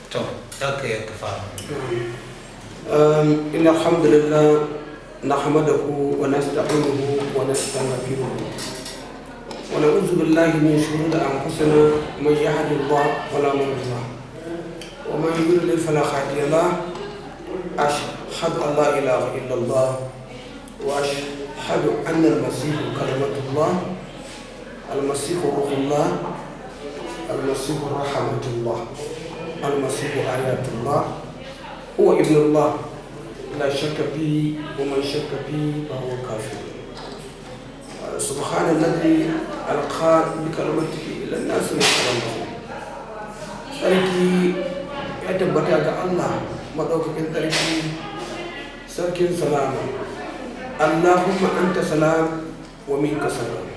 to haka ya kafa إن الحمد لله نحمده ونستعينه ونستغفره ونعوذ بالله من شرور أنفسنا من يهد الله فلا مضل له ومن يضلل فلا هادي له أشهد أن لا إله إلا الله وأشهد أن المسيح كلمة الله المسيح روح الله المسيح رحمة الله المسيح آيات الله هو ابن الله لا شك فيه ومن شك فيه فهو كافر سبحان الذي ألقى بكلمته إلى الناس من كلامه sarki ya tabbata ga Allah madaukakin sarki sarkin salama Allahumma anta salam wa minka salam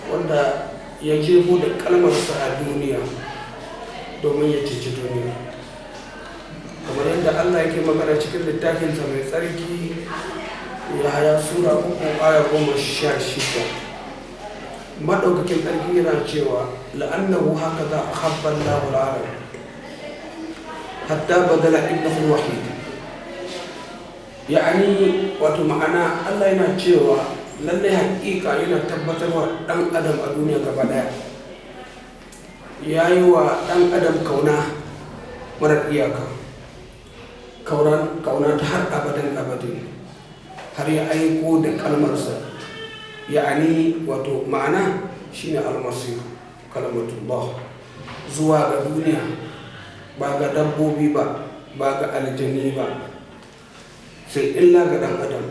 wanda ya jefo da kalmarsa a duniya domin ya ceci duniya kamar yadda Allah yake magana cikin littafinsa mai tsarki ya haya sura 3 aya 16 madaukakin tsarki yana cewa la'annahu hakaza ahabba Allahu al-alam hatta badala ibnahu wahid yani wato ma'ana Allah yana cewa lallai haƙiƙa yana tabbatarwa ɗan adam a duniya gaba ɗaya yayi wa ɗan adam kauna marar iyaka kauna ta har abadan abadin har ya aiko da kalmarsa ya'ani wato ma'ana shine almasih kalamatullah zuwa ga duniya ba ga dabbobi ba ga aljani ba sai illa ga dan adam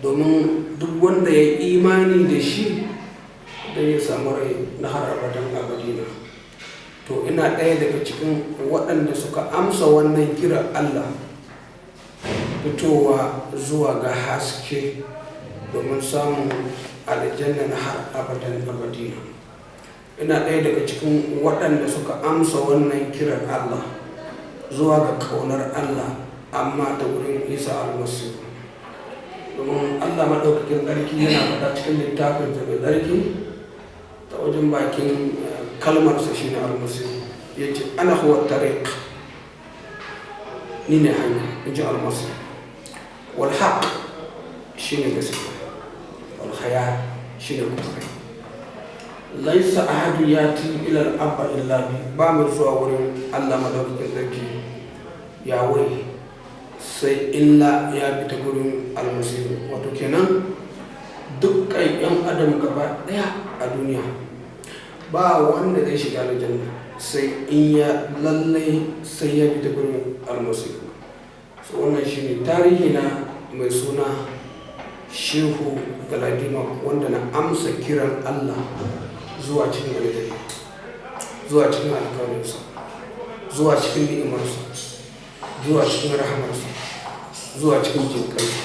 domin duk wanda ya imani da shi da ya samu rai na har abadan abadina to ina ɗaya daga cikin waɗanda suka amsa wannan kira Allah fitowa zuwa ga haske domin samun aljanna na har abadan abadina ina ɗaya daga cikin waɗanda suka amsa wannan kiran Allah zuwa ga kaunar Allah amma ta wurin Isa almasihu domin Allah maɗaukakin tsarki yana faɗa cikin littafin mai tsarki ta wajen bakin kalmarsa shine almasihu ya ce ana huwa tariq ni ne hanya in ji almasihu والحق شنو قصده والخيال شنو قصده ليس أحد يأتي إلى الأب إلا به بعمل صور الله مدوك الذكي يا وي سي إلا يا بتقولون المسيح وتكنا دك يوم أدم كبار يا الدنيا با وان ده شيء على الجنة سي إيا للي سي يا بتقولون المسيح wannan shi ne tarihi na mai suna shehu galadima wanda na amsa kiran Allah zuwa cikin aljanna zuwa cikin alkawarinsa zuwa cikin ni'imarsa zuwa cikin rahamarsa zuwa cikin jinƙarsa.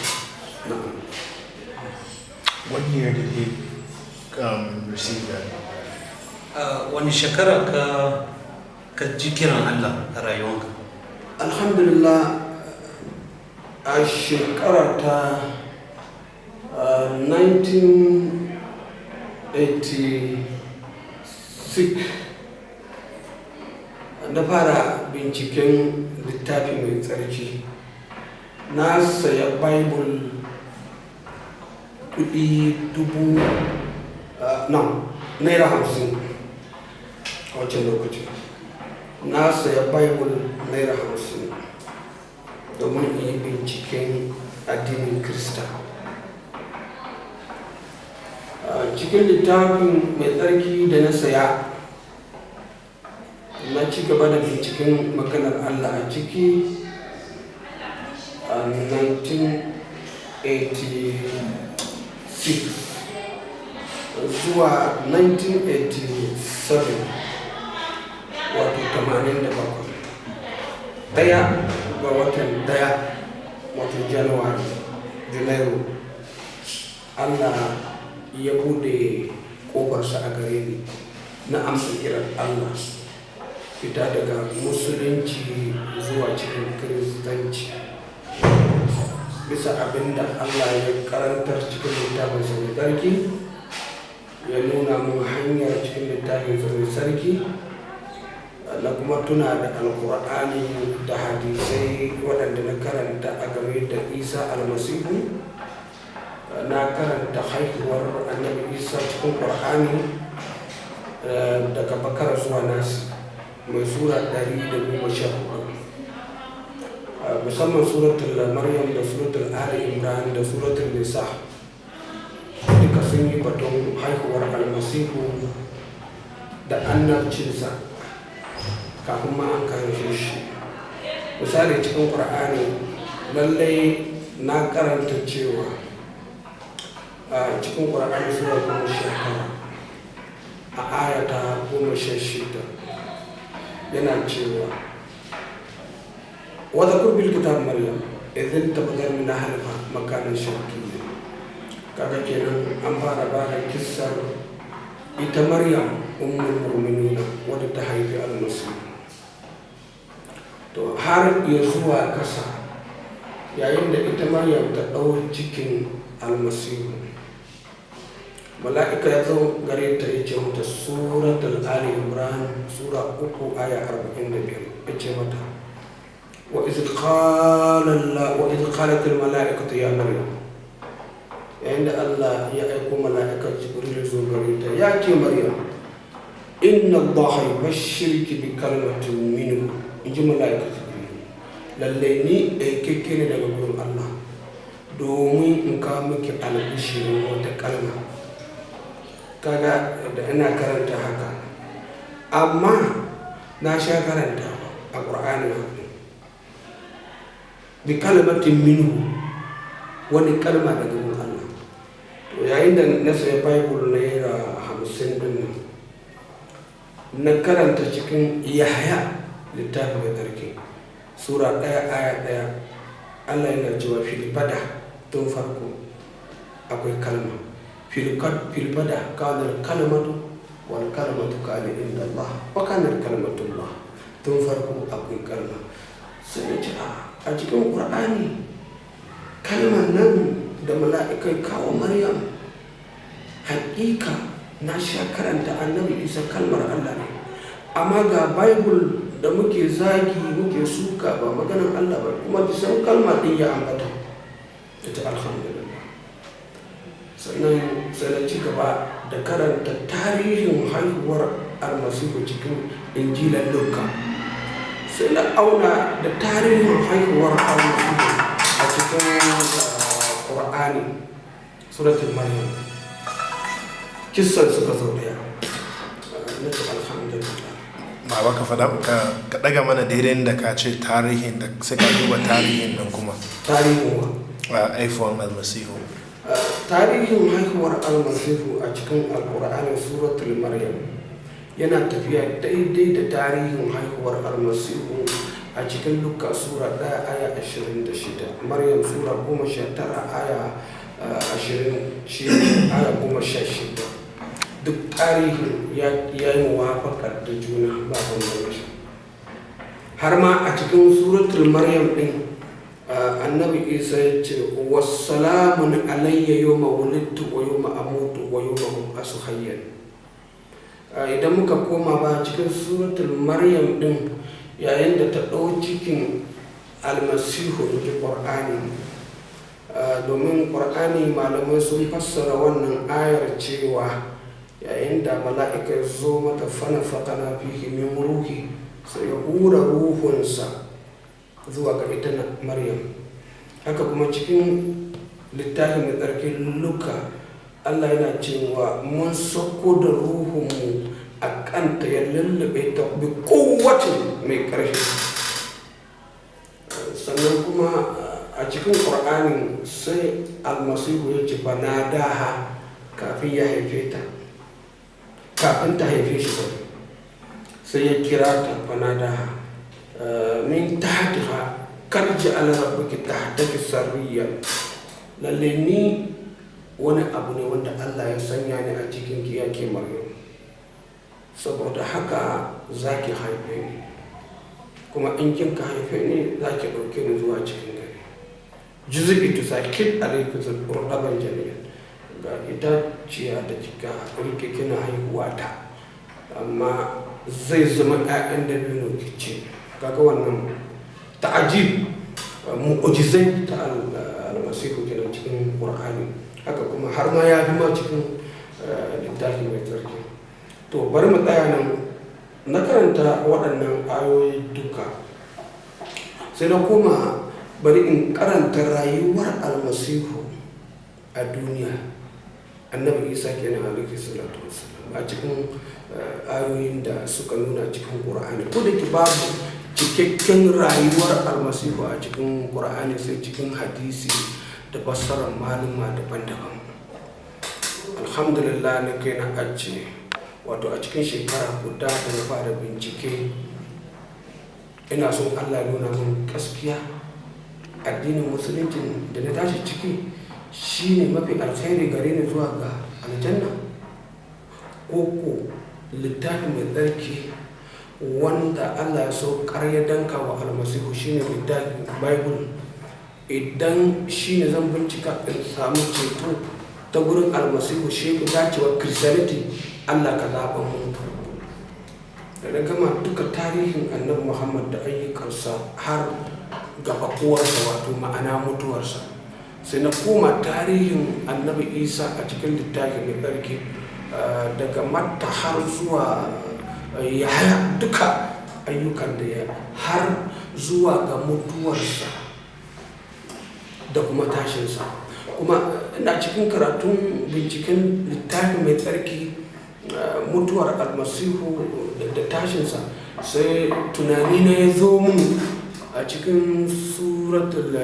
What year did he receive that? wani shekara ka ji kiran Allah a rayuwanka? Alhamdulillah a shekara ta 1986 na fara binciken littafi mai tsarki na saya bible kudi naira 50 a wancan lokaci na saya bible naira 50 domin yi binciken addinin Kirista. Cikin littafin mai tsarki da na saya na ci gaba da binciken maganar Allah a ciki a 1986 zuwa 1987 wato 87 daya ga watan daya watan januwari janairu Allah ya bude kofarsa a gare ni na amsa kiran Allah fita daga musulunci zuwa cikin kiristanci bisa abinda Allah ya karantar cikin littafinsa mai tsarki ya nuna mun hanyar cikin littafinsa mai tsarki na kuma tuna da alkur'ani da hadisai waɗanda na karanta a game da isa almasihu. Na karanta haihuwar annabi isa cikin ƙur'ani daga bakar zuwa nasi mai sura 114, musamman suratul maryam da suratul ali imran da suratul nisa duka sun yi batun haihuwar almasihu da annabcinsa kafin ma an karshe shi. Misali cikin ƙur'ani lallai na karanta cewa a cikin ƙur'ani sura 19 a ayata 16 yana cewa wadda kurbil kitab maryam idan tabbatar min ahliha makanan sharqiyya. Kaga kenan an fara bada kissar ita maryam ummul mu'minina wadda ta haifi almasihu. To har ya zuwa kasa yayin da ita maryam ta ɗau cikin almasihu, mala'ika ya zo gare ta ya ce mata suratul ali imran sura 3 aya 45 ya ce mata wa iz qalat al mala'ikatu ya maryam, yayin da Allah ya aiko mala'ikar jibril zo gare ta ya ce maryam inna allaha yubashshiruki bi kalimatin minhu, inji mala'ikar jibril, lalle ni aikeke ne daga gurin Allah domin in kawo miki albishirin wata kalma. Kaga da ina karanta haka, amma na sha karanta a ƙur'ani bi kalmatin minhu, wani kalma daga gurin Allah. To yayin da na saya bible naira 50 din nan, na karanta cikin Yahaya littafin mai tsarki sura 1 aya 1, Allah yana cewa filbada tun farko akwai kalma, filbada kanar kalmatu wal kalmatu kana inda Allah wa kanar kalmatullah, tun farko akwai kalma. Sai ce a cikin Qur'ani kalmar nan da mala'ikai kawo Maryam, haƙiƙa na sha karanta annabi Isa kalmar Allah ne, amma ga bible da muke zagi muke suka ba maganar Allah ba, kuma bisan kalma din ya ambata ita. Alhamdulillah. Sannan sai na ci gaba da karanta tarihin haihuwar almasihu cikin injilan Luka, sai na auna da tarihin haihuwar almasihu a cikin Qur'ani suratul maryam, kissan suka zo daya. Na ce alhamdulillah. ba ka faɗa ka ɗaga mana daidai da ka ce tarihin da sai ka duba tarihin nan kuma Tarihin wa? haifuwan almasihu. Tarihin haihuwar almasihu a cikin alkur'ani suratul maryam yana tafiya daidai da tarihin haihuwar almasihu a cikin Luka sura 1 aya 26, maryam sura 19 aya 20 aya 16. duk tarihin ya yi muwafakar da juna ba bambanci. Har ma a cikin suratul maryam din annabi isa ya ce wassalamun alayya yawma wulidtu wa yawma amutu wa yawma ub'asu hayyan. Idan muka koma ba cikin suratul maryam din yayin da ta ɗau cikin almasihu da Qur'ani, domin Qur'ani malamai sun fassara wannan ayar cewa yayin da mala'ika ya zo mata fana fatana fihi min ruhi, sai ya hura ruhunsa zuwa ga ita maryam. Haka kuma cikin littafin mai tsarki Luka, Allah yana cewa mun sauko da ruhunmu a kanta ya lullube ta bi kowace mai ƙarfi. Sannan kuma a cikin Qur'ani sai almasihu ya ce bana daha kafin ya haife ta, kafin ta haife shi sai ya kira ta fanada min tahtiha karji ala rabbiki tahtaki sarriya, lalle ni wani abu ne wanda Allah ya sanya ni a cikin ki yake Maryam, saboda haka zaki haife ni, kuma in kin ka haife ni zaki dauke ni zuwa cikin gari. Juzubi tu sakit alayki zurqaban jami'an, ga ita ciya da kika rike kina haihuwa ta, amma zai zama 'ya'yan dabino ke ce. Kaga wannan ta'ajib mu'ujizai ta almasihu kenan cikin Qur'ani, haka kuma har ma ya fi ma cikin littafi mai tsarki. To bari mu tsaya nan, na karanta waɗannan ayoyi duka sai na koma bari in karanta rayuwar almasihu a duniya, annabi Isa kenan alaihi salatu wassalam, a cikin ayoyin da suka nuna cikin Qur'ani. Ko da ke babu cikakken rayuwar almasihu a cikin Qur'ani sai cikin hadisi da fassarar maluma daban-daban. Alhamdulillah na kai na ajiye, wato a cikin shekara guda da na fara bincike, ina son Allah ya nuna min gaskiya addinin musulunci da na tashi ciki shine mafi alkhairi gare ni zuwa ga aljanna, ko littafi mai tsarki wanda Allah ya so ya danka wa almasihu shine littafin Bible. Idan shine zan bincika in samu ceto ta gurin almasihu, shi dacewa Christianity, Allah ka zaɓa mu. Da na gama duka tarihin annabi Muhammad da ayyukansa har ga fakuwarsa, wato ma'ana mutuwarsa, sai na koma tarihin annabi Isa a cikin littafin mai tsarki, daga Matta har zuwa Yahaya, duka ayyukan da ya har zuwa ga mutuwarsa da kuma tashinsa. Kuma ina cikin karatun binciken littafin mai tsarki, mutuwar almasihu da tashinsa, sai tunani na ya zo mun a cikin suratul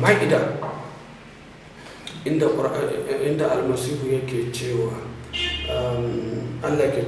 Ma'ida, inda almasihu yake cewa Allah ke